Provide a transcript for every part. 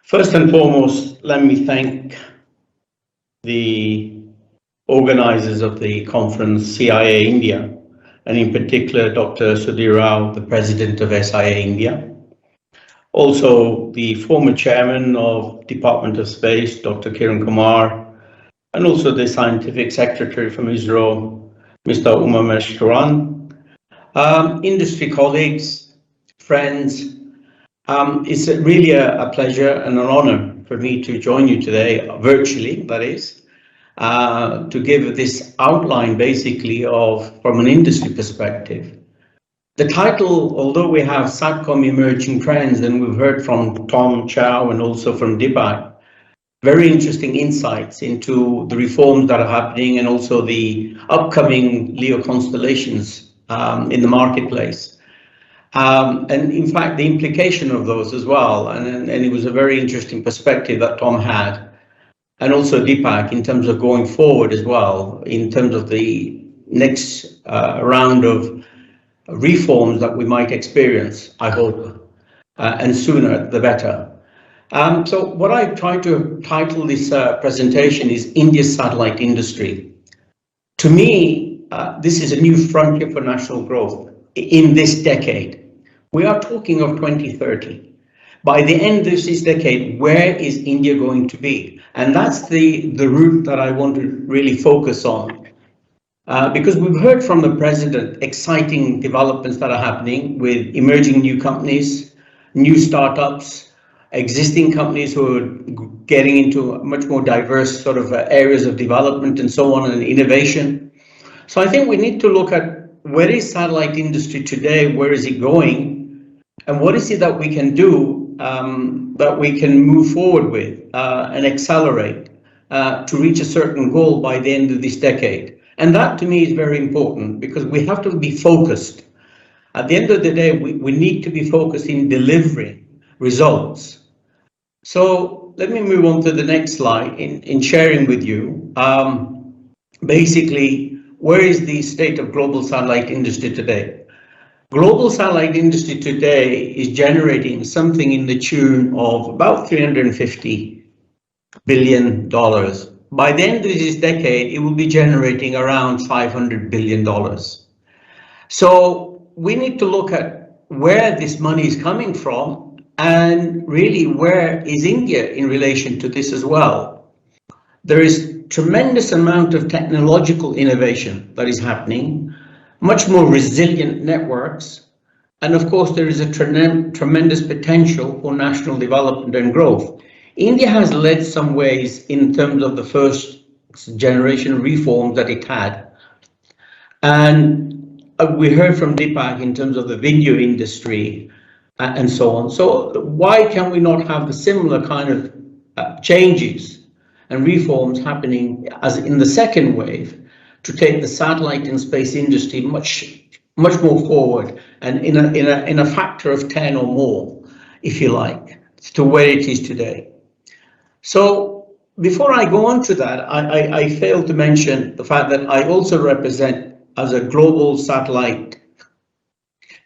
First and foremost, let me thank the organizers of the conference, SIA-India, and in particular, Dr. Sudhir Rao, the president of SIA-India. Also, the former chairman of Department of Space, Dr. Kiran Kumar, and also the scientific secretary from ISRO, Mr. Uma Meshkaran. Industry colleagues, friends, it's really a pleasure and an honor for me to join you today, virtually, that is, to give this outline basically from an industry perspective. The title, although we have SATCOM emerging trends, and we've heard from Tom Chow and also from Deepak, very interesting insights into the reforms that are happening and also the upcoming LEO constellations in the marketplace. And in fact, the implication of those as well. And it was a very interesting perspective that Tom had, and also Deepak, in terms of going forward as well, in terms of the next round of reforms that we might experience, I hope, and sooner the better. So what I've tried to title this presentation is India's Satellite Industry. To me, this is a new frontier for national growth in this decade. We are talking of 2030. By the end of this decade, where is India going to be? And that's the route that I want to really focus on. Because we've heard from the president exciting developments that are happening with emerging new companies, new startups, existing companies who are getting into much more diverse sort of areas of development and so on, and innovation. So I think we need to look at where is satellite industry today, where is it going, and what is it that we can do that we can move forward with and accelerate to reach a certain goal by the end of this decade. And that to me is very important, because we have to be focused. At the end of the day, we need to be focused in delivering results. So let me move on to the next slide in sharing with you basically where is the state of global satellite industry today. Global satellite industry today is generating something in the tune of about $350 billion. By the end of this decade, it will be generating around $500 billion. So we need to look at where this money is coming from, and really where is India in relation to this as well. There is tremendous amount of technological innovation that is happening, much more resilient networks, and of course there is a tremendous potential for national development and growth. India has led some ways in terms of the first generation reforms that it had. And we heard from Deepak in terms of the video industry and so on. So why can we not have the similar kind of changes and reforms happening as in the second wave to take the satellite and space industry much more forward, and in a factor of 10 or more, if you like, to where it is today. So before I go on to that, I failed to mention the fact that I also represent as a global satellite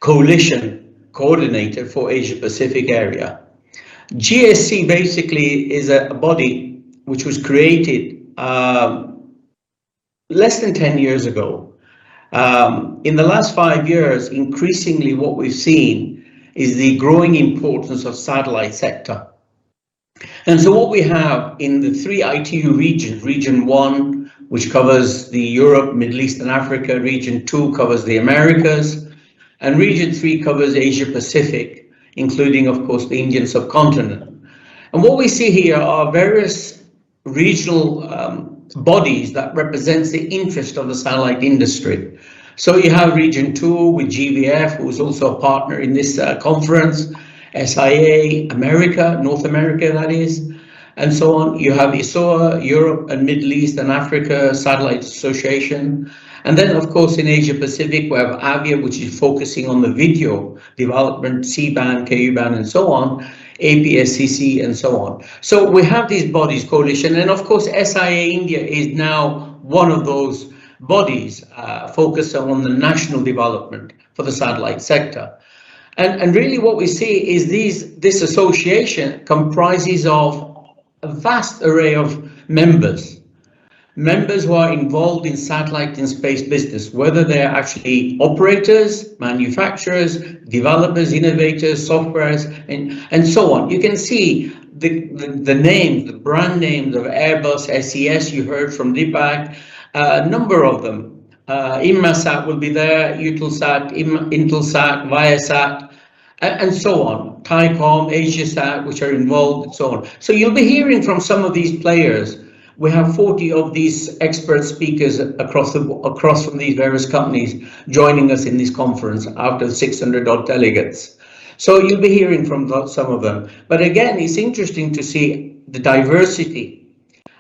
coalition coordinator for Asia Pacific area. GSC basically is a body which was created less than 10 years ago. In the last 5 years, increasingly what we've seen is the growing importance of satellite sector. And so what we have in the 3 ITU regions, Region 1, which covers the Europe, Middle East and Africa, Region 2 covers the Americas, and Region 3 covers Asia Pacific, including, of course, the Indian subcontinent. And what we see here are various regional bodies that represents the interest of the satellite industry. So you have Region 2 with GVF, who is also a partner in this conference, SIA, America, North America, that is, and so on. You have ISOA, Europe and Middle East and Africa Satellite Association. And then, of course, in Asia Pacific, we have AVIA, which is focusing on the video development, C-band, KU-band, and so on, APSCC, and so on. So we have these bodies, coalition, and of course, SIA-India is now one of those bodies focused on the national development for the satellite sector. And really what we see is this association comprises of a vast array of members who are involved in satellite and space business, whether they're actually operators, manufacturers, developers, innovators, softwares, and so on. You can see the names, the brand names of Airbus, SES, you heard from Deepak, a number of them. INMARSAT will be there, Eutelsat, Intelsat, Viasat, and so on. Thaicom, AsiaSat, which are involved, and so on. So you'll be hearing from some of these players. We have 40 of these expert speakers across from these various companies joining us in this conference out of 600 odd delegates. So you'll be hearing from some of them. But again, it's interesting to see the diversity.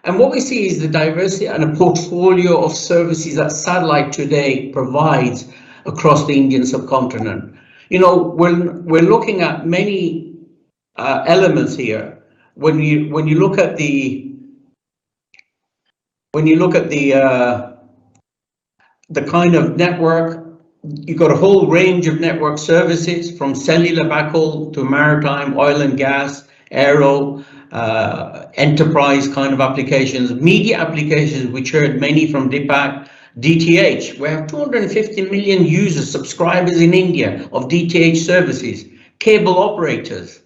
And what we see is the diversity and a portfolio of services that satellite today provides across the Indian subcontinent. You know, we're looking at many elements here. When you look at the kind of network, you've got a whole range of network services from cellular backhaul to maritime, oil and gas, aero, enterprise kind of applications, media applications, which heard many from Deepak, DTH. We have 250 million users, subscribers in India of DTH services, cable operators,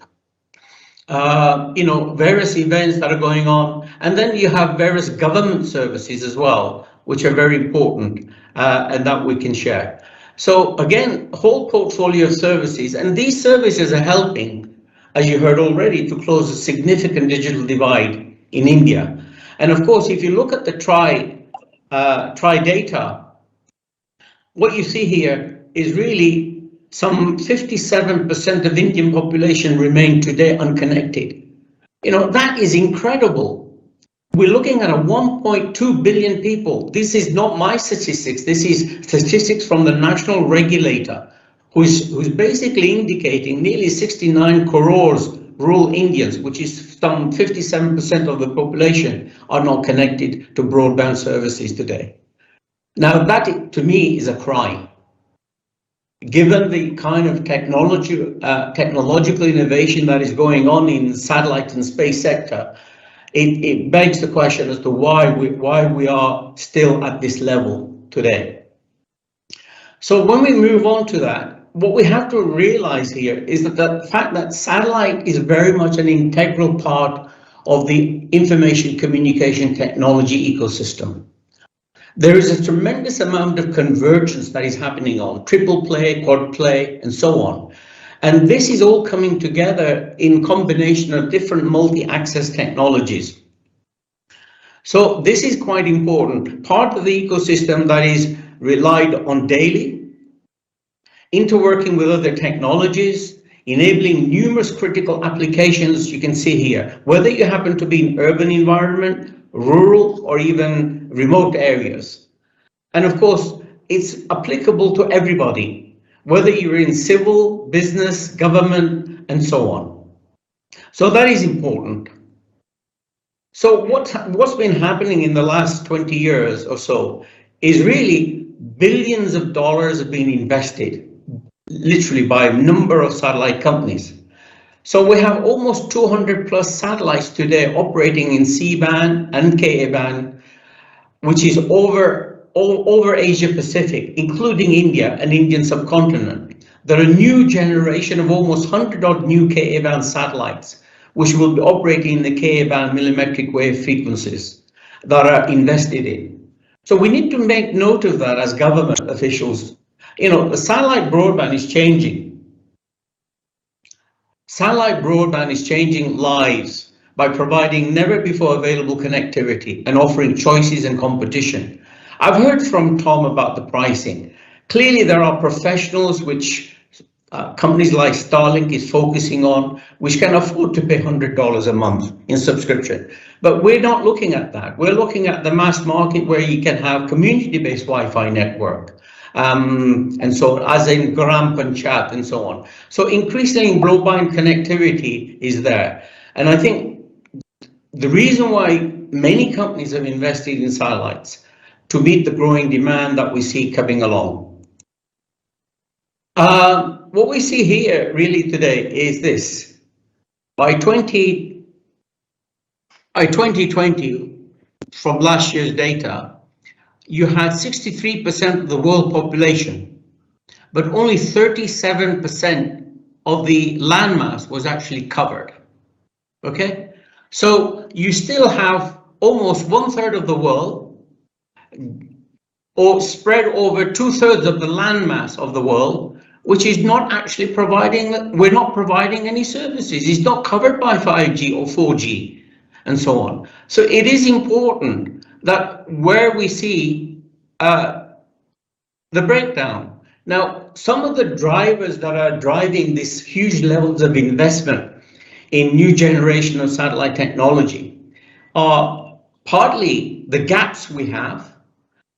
you know, various events that are going on. And then you have various government services as well, which are very important and that we can share. So again, a whole portfolio of services, and these services are helping, as you heard already, to close a significant digital divide in India. And of course, if you look at the TRI data, what you see here is really some 57% of the Indian population remain today unconnected. You know, that is incredible. We're looking at a 1.2 billion people. This is not my statistics. This is statistics from the national regulator, who's basically indicating nearly 69 crores rural Indians, which is some 57% of the population, are not connected to broadband services today. Now that, to me, is a crime. Given the kind of technological innovation that is going on in satellite and space sector, it begs the question as to why we are still at this level today. So when we move on to that, what we have to realize here is that the fact that satellite is very much an integral part of the information communication technology ecosystem. There is a tremendous amount of convergence that is happening on triple play, quad play, and so on. And this is all coming together in combination of different multi-access technologies. So this is quite important. Part of the ecosystem that is relied on daily, interworking with other technologies, enabling numerous critical applications you can see here, whether you happen to be in urban environment, rural, or even remote areas. And of course, it's applicable to everybody, whether you're in civil, business, government, and so on. So that is important. So what's been happening in the last 20 years or so is really billions of dollars have been invested, literally by a number of satellite companies. So we have almost 200 plus satellites today operating in C-band and Ka-band, which is over Asia Pacific, including India and Indian subcontinent. There are a new generation of almost 100 odd new Ka-band satellites, which will be operating in the Ka-band millimetric wave frequencies that are invested in. So we need to make note of that as government officials. You know, the satellite broadband is changing. Satellite broadband is changing lives by providing never before available connectivity and offering choices and competition. I've heard from Tom about the pricing. Clearly there are professionals which companies like Starlink is focusing on, which can afford to pay $100 a month in subscription. But we're not looking at that. We're looking at the mass market where you can have community-based Wi-Fi network. And so as in Gram Panchat and so on. So increasing broadband connectivity is there. And I think the reason why many companies have invested in satellites to meet the growing demand that we see coming along. what we see here really today is this. By 2020, from last year's data, you had 63% of the world population, but only 37% of the landmass was actually covered. Okay, so you still have almost 1/3 of the world, or spread over 2/3 of the landmass of the world, which is not actually providing, we're not providing any services. It's not covered by 5G or 4G and so on. So it is important that where we see the breakdown. Now, some of the drivers that are driving these huge levels of investment in new generation of satellite technology are partly the gaps we have,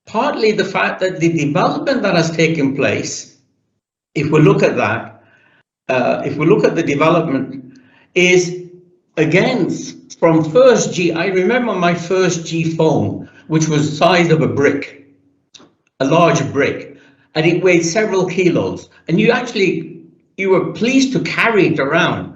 partly the fact that the development that has taken place, if we look at that, if we look at the development, is again from first G. I remember my first G phone, which was the size of a brick, a large brick, and it weighed several kilos, and you were pleased to carry it around.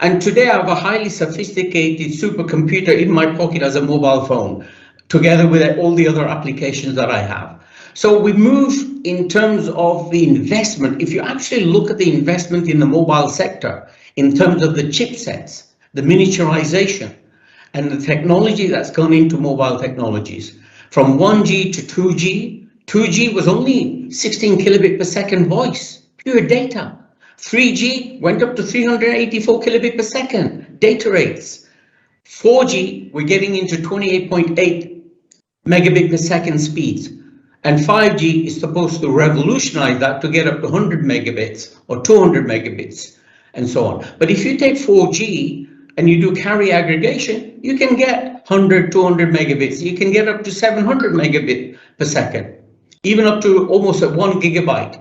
And today I have a highly sophisticated supercomputer in my pocket as a mobile phone, together with all the other applications that I have. So we move in terms of the investment. If you actually look at the investment in the mobile sector, in terms of the chipsets, the miniaturization, and the technology that's gone into mobile technologies, from 1G to 2G, 2G was only 16 kilobit per second voice, pure data. 3G went up to 384 kilobit per second data rates. 4G, we're getting into 28.8 megabit per second speeds. And 5G is supposed to revolutionize that to get up to 100 megabits or 200 megabits and so on. But if you take 4G and you do carrier aggregation, you can get 100, 200 megabits. You can get up to 700 megabit per second, even up to almost at 1 gigabyte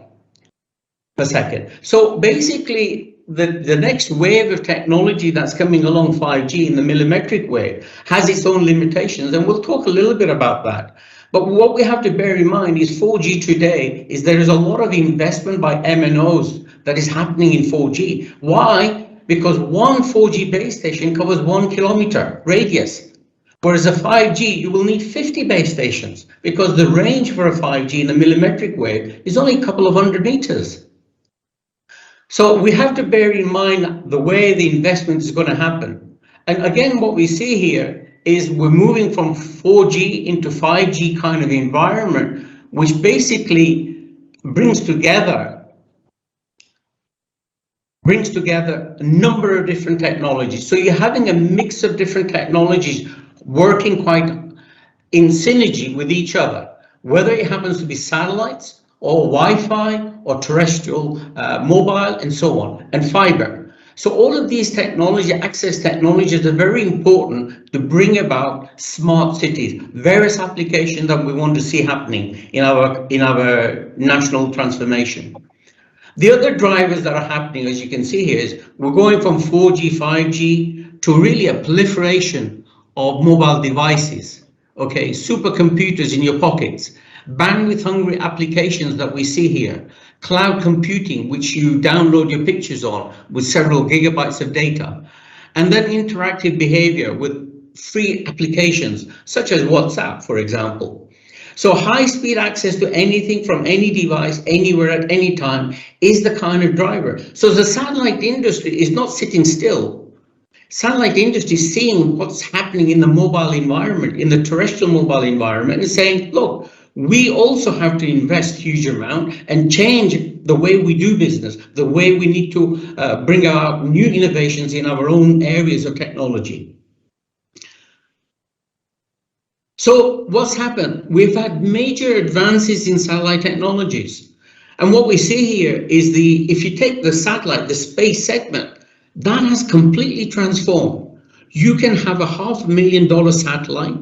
per second. So basically, the next wave of technology that's coming along, 5G in the millimetric wave, has its own limitations, and we'll talk a little bit about that. But what we have to bear in mind is 4G today is there is a lot of investment by MNOs that is happening in 4G. Why? Because one 4G base station covers 1 kilometer radius. Whereas a 5G, you will need 50 base stations because the range for a 5G in the millimetric wave is only a couple of 100 meters. So we have to bear in mind the way the investment is going to happen. And again, what we see here is we're moving from 4G into 5G kind of environment, which basically brings together a number of different technologies. So you're having a mix of different technologies working quite in synergy with each other, whether it happens to be satellites or Wi-Fi or terrestrial, mobile, and so on, and fiber. So all of these access technologies are very important to bring about smart cities, various applications that we want to see happening in our national transformation. The other drivers that are happening, as you can see here, is we're going from 4G, 5G to really a proliferation of mobile devices, okay, supercomputers in your pockets, bandwidth-hungry applications that we see here, cloud computing, which you download your pictures on with several gigabytes of data, and then interactive behavior with free applications such as WhatsApp, for example. So high-speed access to anything from any device, anywhere at any time is the kind of driver. So the satellite industry is not sitting still. Satellite industry is seeing what's happening in the mobile environment, in the terrestrial mobile environment, and saying, look, we also have to invest huge amount and change the way we do business, the way we need to bring out new innovations in our own areas of technology. So what's happened? We've had major advances in satellite technologies. And what we see here is if you take the satellite, the space segment, that has completely transformed. You can have a $500,000 satellite.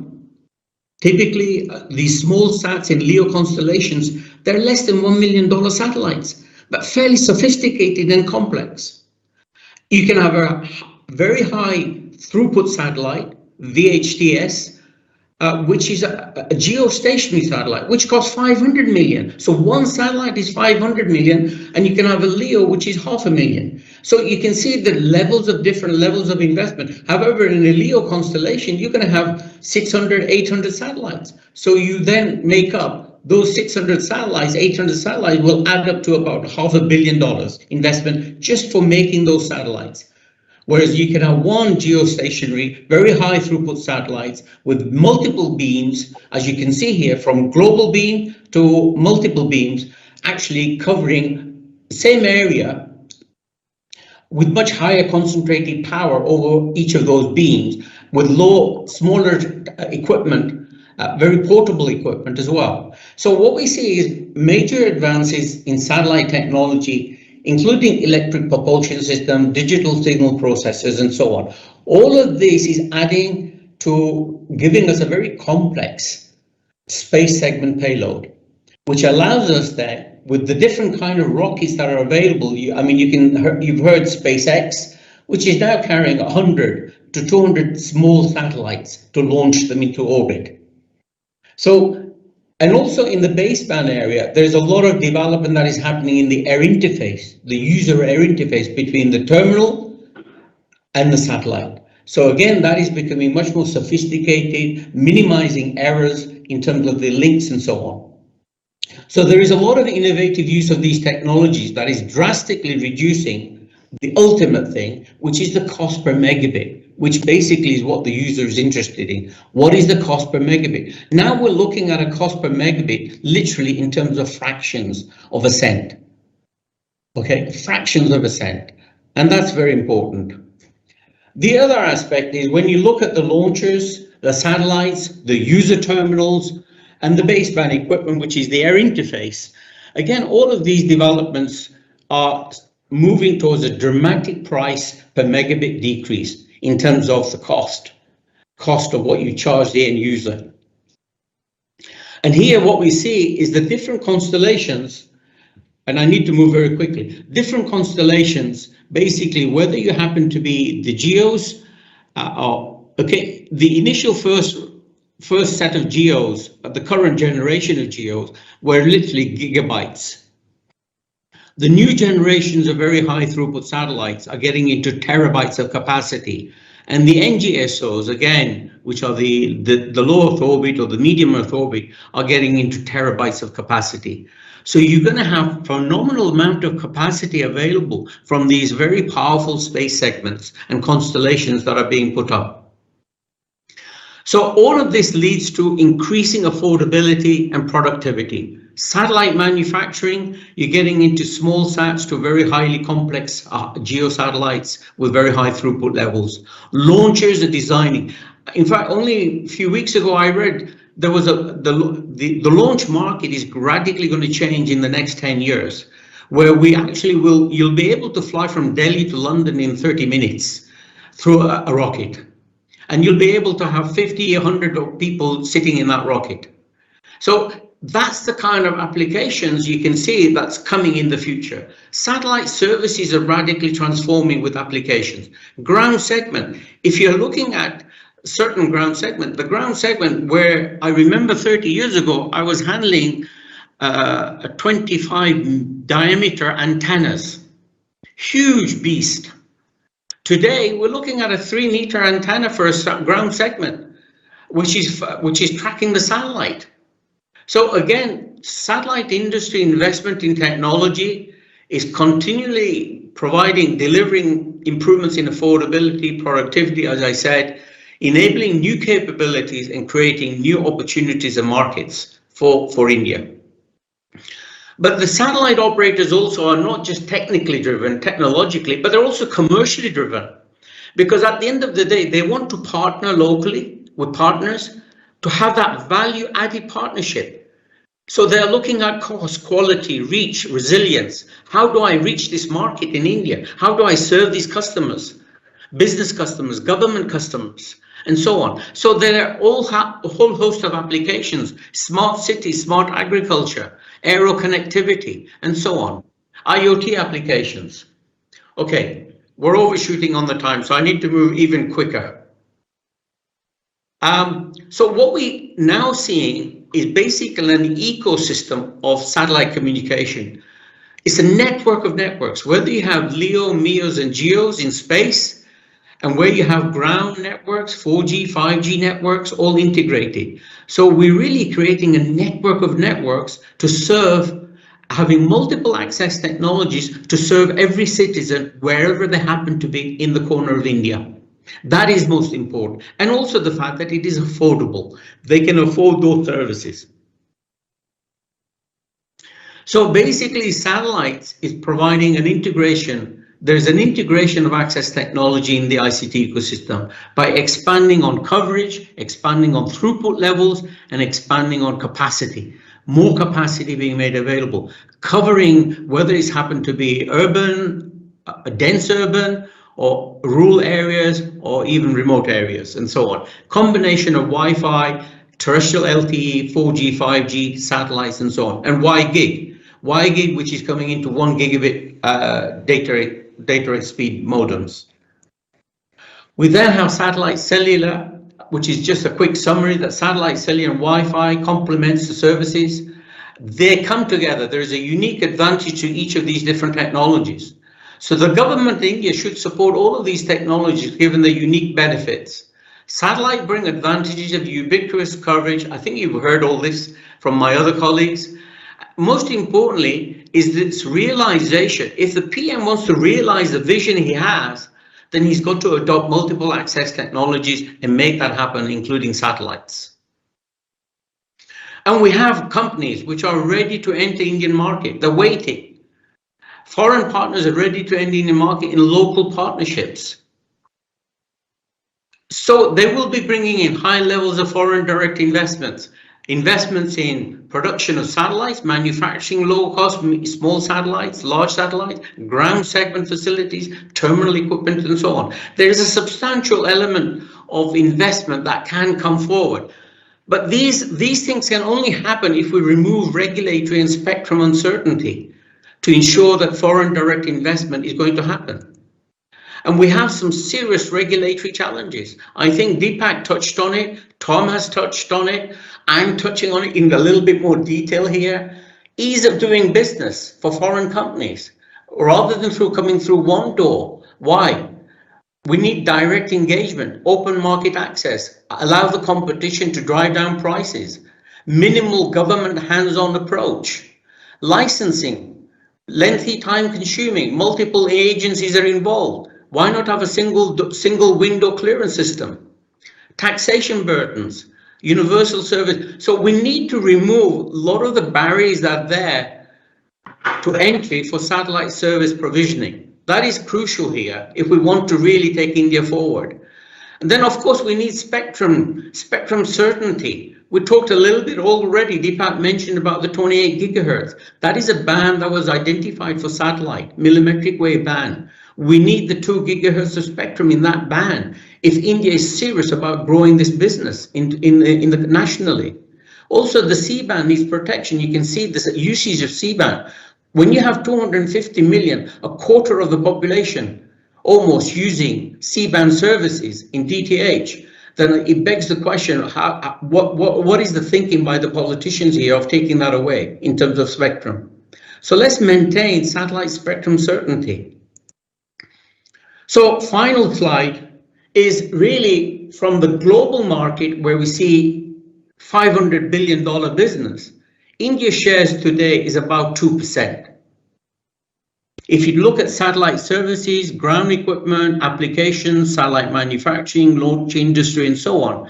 Typically, these small sats in LEO constellations, they're less than $1 million satellites, but fairly sophisticated and complex. You can have a very high throughput satellite, VHTS, which is a geostationary satellite, which costs 500 million. So one satellite is 500 million, and you can have a LEO, which is 500,000. So you can see the different levels of investment. However, in a LEO constellation, you're going to have 600, 800 satellites. So you then make up those 600 satellites, 800 satellites will add up to about $500 million investment just for making those satellites. Whereas you can have one geostationary, very high throughput satellites with multiple beams, as you can see here, from global beam to multiple beams, actually covering the same area with much higher concentrated power over each of those beams, with smaller equipment, very portable equipment as well. So what we see is major advances in satellite technology, including electric propulsion system, digital signal processors, and so on. All of this is adding to giving us a very complex space segment payload, which allows us then, with the different kind of rockets that are available, you've heard SpaceX, which is now carrying 100 to 200 small satellites to launch them into orbit. So, and also in the baseband area, there's a lot of development that is happening in the air interface, the user air interface between the terminal and the satellite. So again, that is becoming much more sophisticated, minimizing errors in terms of the links and so on. So there is a lot of innovative use of these technologies that is drastically reducing the ultimate thing, which is the cost per megabit, which basically is what the user is interested in. What is the cost per megabit? Now we're looking at a cost per megabit literally in terms of fractions of a cent. Okay, fractions of a cent. And that's very important. The other aspect is when you look at the launchers, the satellites, the user terminals, and the baseband equipment, which is the air interface. Again, all of these developments are moving towards a dramatic price per megabit decrease in terms of the cost of what you charge the end user. And here what we see is the different constellations, and I need to move very quickly, different constellations, basically whether you happen to be the GEOs, the initial first set of GEOs, the current generation of GEOs, were literally gigabytes. The new generations of very high throughput satellites are getting into terabytes of capacity. And the NGSOs, again, which are the low Earth orbit or the medium Earth orbit, are getting into terabytes of capacity. So you're going to have a phenomenal amount of capacity available from these very powerful space segments and constellations that are being put up. So all of this leads to increasing affordability and productivity. Satellite manufacturing, you're getting into small sats to very highly complex geosatellites with very high throughput levels. Launchers are designing. In fact, only a few weeks ago, I read there was the launch market is radically going to change in the next 10 years, where we actually you'll be able to fly from Delhi to London in 30 minutes through a rocket. And you'll be able to have 50, 100 people sitting in that rocket. So that's the kind of applications you can see that's coming in the future. Satellite services are radically transforming with applications. Ground segment, if you're looking at certain ground segment, the ground segment where I remember 30 years ago, I was handling a 25 diameter antennas, huge beast. Today, we're looking at a 3-meter antenna for a ground segment, which is tracking the satellite. So again, satellite industry investment in technology is continually delivering improvements in affordability, productivity, as I said, enabling new capabilities and creating new opportunities and markets for India. But the satellite operators also are not just technically driven, technologically, but they're also commercially driven. Because at the end of the day, they want to partner locally with partners to have that value-added partnership. So they're looking at cost, quality, reach, resilience. How do I reach this market in India? How do I serve these customers? Business customers, government customers, and so on. So there are a whole host of applications, smart cities, smart agriculture, aero connectivity, and so on. IoT applications. Okay, we're overshooting on the time, so I need to move even quicker. So what we now seeing is basically an ecosystem of satellite communication. It's a network of networks, whether you have LEO, MEOs and GEOs in space, and where you have ground networks, 4G, 5G networks, all integrated. So we're really creating a network of networks to serve, having multiple access technologies to serve every citizen wherever they happen to be in the corner of India. That is most important. And also the fact that it is affordable. They can afford those services. So basically, satellites is providing an integration. There's an integration of access technology in the ICT ecosystem by expanding on coverage, expanding on throughput levels, and expanding on capacity. More capacity being made available, covering whether it's happened to be urban, dense urban, or rural areas, or even remote areas, and so on. Combination of Wi-Fi, terrestrial LTE, 4G, 5G, satellites, and so on. And WiGig, which is coming into 1 gigabit data rate speed modems. We then have satellite cellular, which is just a quick summary that satellite cellular and Wi-Fi complements the services. They come together. There is a unique advantage to each of these different technologies. So the government of India should support all of these technologies given their unique benefits. Satellite bring advantages of ubiquitous coverage. I think you've heard all this from my other colleagues. Most importantly is this realization. If the PM wants to realize the vision he has, then he's got to adopt multiple access technologies and make that happen, including satellites. And we have companies which are ready to enter Indian market. They're waiting. Foreign partners are ready to enter Indian market in local partnerships. So they will be bringing in high levels of foreign direct investments in production of satellites, manufacturing low-cost small satellites, large satellites, ground segment facilities, terminal equipment, and so on. There is a substantial element of investment that can come forward. But these things can only happen if we remove regulatory and spectrum uncertainty to ensure that foreign direct investment is going to happen. And we have some serious regulatory challenges. I think Deepak touched on it, Tom has touched on it, I'm touching on it in a little bit more detail here. Ease of doing business for foreign companies, rather than coming through one door. Why? We need direct engagement, open market access, allow the competition to drive down prices, minimal government hands-on approach, licensing, lengthy time consuming, multiple agencies are involved. Why not have a single window clearance system? Taxation burdens, universal service. So we need to remove a lot of the barriers that are there to entry for satellite service provisioning. That is crucial here if we want to really take India forward. And then, of course, we need spectrum certainty. We talked a little bit already. Deepak mentioned about the 28 gigahertz. That is a band that was identified for satellite, millimetric wave band. We need the 2 gigahertz of spectrum in that band if India is serious about growing this business nationally. Also, the C-band needs protection. You can see this usage of C-band. When you have 250 million, a quarter of the population almost using C-band services in DTH, then it begs the question, what is the thinking by the politicians here of taking that away in terms of spectrum? So let's maintain satellite spectrum certainty. So final slide is really from the global market where we see $500 billion business. India's shares today is about 2%. If you look at satellite services, ground equipment, applications, satellite manufacturing, launch industry, and so on,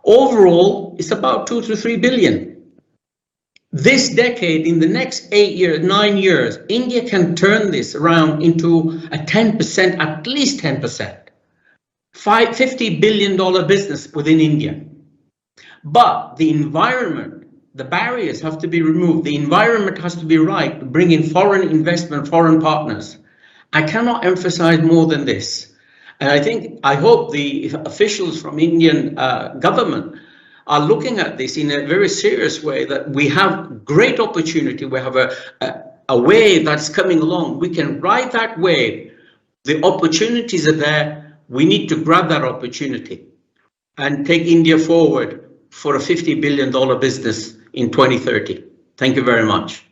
overall, it's about 2 to 3 billion. This decade, in the next 9 years, India can turn this around into a 10%, at least 10%, $50 billion business within India. But the environment, the barriers have to be removed. The environment has to be right to bring in foreign investment, foreign partners. I cannot emphasize more than this. And I hope the officials from Indian government are looking at this in a very serious way, that we have great opportunity. We have a wave that's coming along. We can ride that wave. The opportunities are there. We need to grab that opportunity. and take India forward for a $50 billion business in 2030. Thank you very much.